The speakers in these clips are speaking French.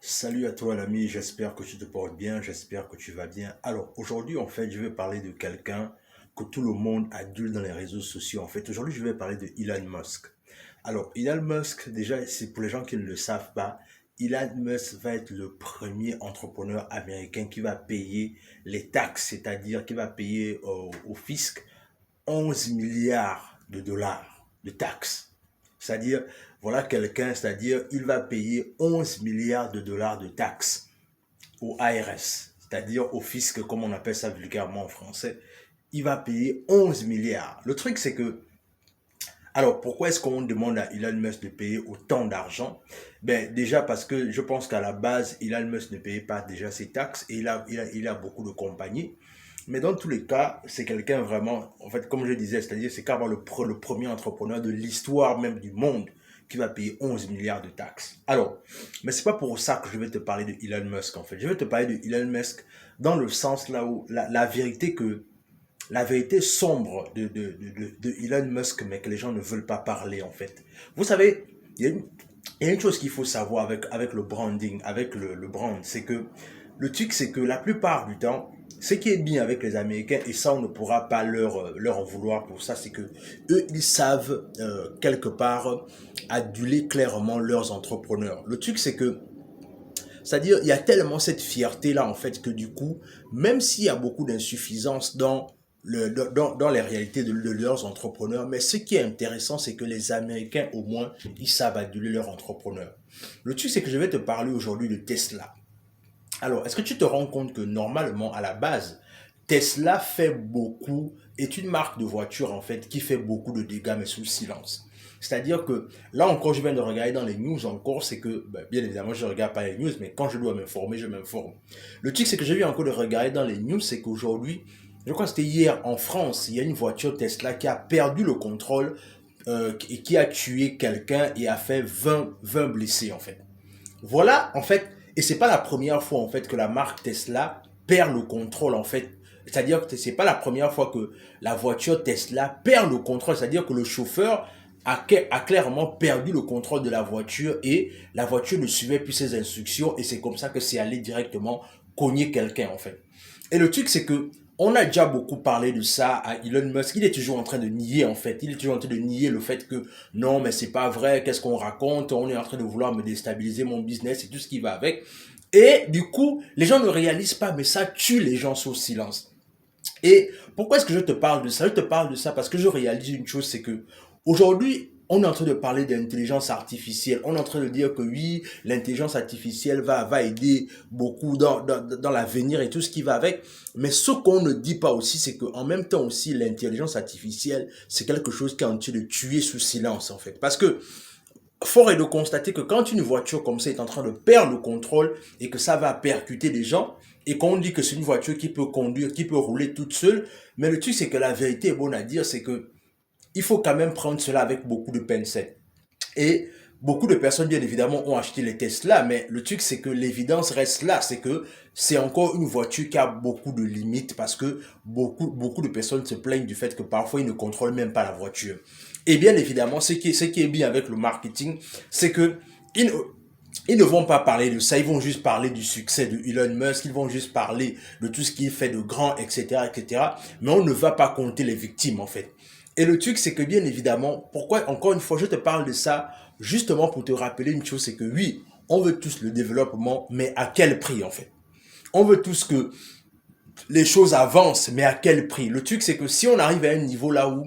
Salut à toi l'ami, j'espère que tu te portes bien, j'espère que tu vas bien. Alors aujourd'hui en fait je vais parler de quelqu'un que tout le monde adule dans les réseaux sociaux. En fait aujourd'hui je vais parler de Elon Musk. Alors Elon Musk déjà c'est pour les gens qui ne le savent pas, Elon Musk va être le premier entrepreneur américain qui va payer les taxes, c'est-à-dire qui va payer au fisc 11 milliards de dollars de taxes. C'est-à-dire, voilà quelqu'un, c'est-à-dire, il va payer 11 milliards de dollars de taxes au ARS, c'est-à-dire au fisc, comme on appelle ça vulgairement en français. Il va payer 11 milliards. Le truc, c'est que, alors, pourquoi est-ce qu'on demande à Elon Musk de payer autant d'argent? Ben, déjà parce que je pense qu'à la base, Elon Musk ne payait pas déjà ses taxes et il a beaucoup de compagnies. Mais dans tous les cas, c'est quelqu'un vraiment, en fait, comme je disais, c'est-à-dire c'est carrément le premier entrepreneur de l'histoire même du monde qui va payer 11 milliards de taxes. Alors, mais c'est pas pour ça que je vais te parler de Elon Musk, en fait. Je vais te parler de Elon Musk dans le sens là où la vérité sombre de Elon Musk, mais que les gens ne veulent pas parler, en fait. Vous savez, il y a une chose qu'il faut savoir avec le branding, avec le brand, c'est que le truc, c'est que la plupart du temps, ce qui est bien avec les Américains, et ça, on ne pourra pas leur en vouloir pour ça, c'est que eux, ils savent quelque part aduler clairement leurs entrepreneurs. Le truc, c'est que c'est-à-dire, il y a tellement cette fierté-là, en fait, que du coup, même s'il y a beaucoup d'insuffisance dans les réalités de leurs entrepreneurs, mais ce qui est intéressant, c'est que les Américains, au moins, ils savent aduler leurs entrepreneurs. Le truc, c'est que je vais te parler aujourd'hui de Tesla. Alors, est-ce que tu te rends compte que normalement, à la base, Tesla fait beaucoup, est une marque de voiture en fait qui fait beaucoup de dégâts mais sous silence. C'est-à-dire que là encore, je viens de regarder dans les news encore, c'est que, ben, bien évidemment, je ne regarde pas les news, mais quand je dois m'informer, je m'informe. Le truc, c'est que j'ai vu encore de regarder dans les news, c'est qu'aujourd'hui, je crois que c'était hier en France, il y a une voiture Tesla qui a perdu le contrôle et qui a tué quelqu'un et a fait 20 blessés en fait. Voilà, en fait, et c'est pas la première fois en fait que la marque Tesla perd le contrôle en fait. C'est-à-dire que c'est pas la première fois que la voiture Tesla perd le contrôle. C'est-à-dire que le chauffeur a clairement perdu le contrôle de la voiture et la voiture ne suivait plus ses instructions et c'est comme ça que c'est allé directement cogner quelqu'un en fait. Et le truc c'est que on a déjà beaucoup parlé de ça à Elon Musk. Il est toujours en train de nier en fait. Il est toujours en train de nier le fait que non, mais c'est pas vrai. Qu'est-ce qu'on raconte? On est en train de vouloir me déstabiliser mon business et tout ce qui va avec. Et du coup, les gens ne réalisent pas, mais ça tue les gens sous silence. Et pourquoi est-ce que je te parle de ça? Je te parle de ça parce que je réalise une chose, c'est que aujourd'hui, on est en train de parler d'intelligence artificielle. On est en train de dire que oui, l'intelligence artificielle va aider beaucoup dans l'avenir et tout ce qui va avec. Mais ce qu'on ne dit pas aussi, c'est qu'en même temps aussi, l'intelligence artificielle, c'est quelque chose qui est en train de tuer sous silence, en fait. Parce que fort est de constater que quand une voiture comme ça est en train de perdre le contrôle et que ça va percuter des gens, et qu'on dit que c'est une voiture qui peut conduire, qui peut rouler toute seule, mais le truc c'est que la vérité est bonne à dire, c'est que il faut quand même prendre cela avec beaucoup de pincettes. Et beaucoup de personnes, bien évidemment, ont acheté les Tesla, mais le truc, c'est que l'évidence reste là. C'est que c'est encore une voiture qui a beaucoup de limites parce que beaucoup de personnes se plaignent du fait que parfois ils ne contrôlent même pas la voiture. Et bien évidemment, ce qui est bien avec le marketing, c'est que ils, ils ne vont pas parler de ça, ils vont juste parler du succès de Elon Musk, ils vont juste parler de tout ce qu'il fait de grand, etc., etc. Mais on ne va pas compter les victimes, en fait. Et le truc, c'est que bien évidemment, pourquoi, encore une fois, je te parle de ça, justement pour te rappeler une chose, c'est que oui, on veut tous le développement, mais à quel prix, en fait? On veut tous que les choses avancent, mais à quel prix? Le truc, c'est que si on arrive à un niveau là où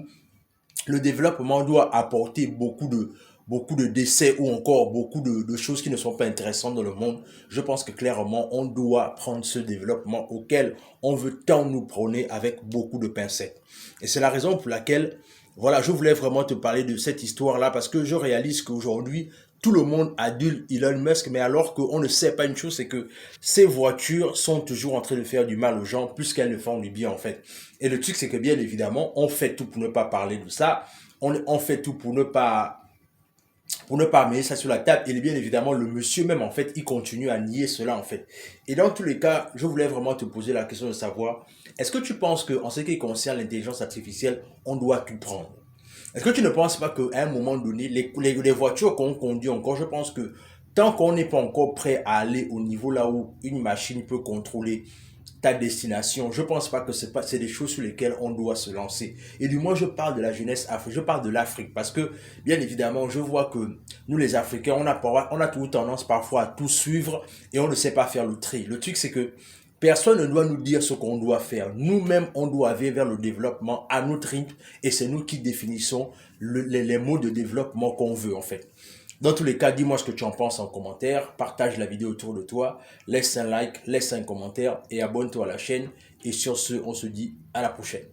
le développement doit apporter beaucoup de décès ou encore beaucoup de choses qui ne sont pas intéressantes dans le monde, je pense que clairement, on doit prendre ce développement auquel on veut tant nous prôner avec beaucoup de pincettes. Et c'est la raison pour laquelle, voilà, je voulais vraiment te parler de cette histoire-là parce que je réalise qu'aujourd'hui, tout le monde adule Elon Musk, mais alors qu'on ne sait pas une chose, c'est que ces voitures sont toujours en train de faire du mal aux gens plus qu'elles ne font du bien en fait. Et le truc, c'est que bien évidemment, on fait tout pour ne pas parler de ça, on fait tout pour ne pas mettre ça sur la table. Et bien évidemment, le monsieur même, en fait, il continue à nier cela, en fait. Et dans tous les cas, je voulais vraiment te poser la question de savoir, est-ce que tu penses qu'en ce qui concerne l'intelligence artificielle, on doit tout prendre? Est-ce que tu ne penses pas qu'à un moment donné, les voitures qu'on conduit encore, je pense que Tant qu'on n'est pas encore prêt à aller au niveau là où une machine peut contrôler ta destination, je pense pas que c'est des choses sur lesquelles on doit se lancer. Et du moins, je parle de la jeunesse africaine, je parle de l'Afrique, parce que, bien évidemment, je vois que nous, les Africains, on a toujours tendance parfois à tout suivre et on ne sait pas faire le tri. Le truc, c'est que personne ne doit nous dire ce qu'on doit faire. Nous-mêmes, on doit aller vers le développement à notre rythme et c'est nous qui définissons les mots de développement qu'on veut, en fait. Dans tous les cas, dis-moi ce que tu en penses en commentaire, partage la vidéo autour de toi, laisse un like, laisse un commentaire et abonne-toi à la chaîne. Et sur ce, on se dit à la prochaine.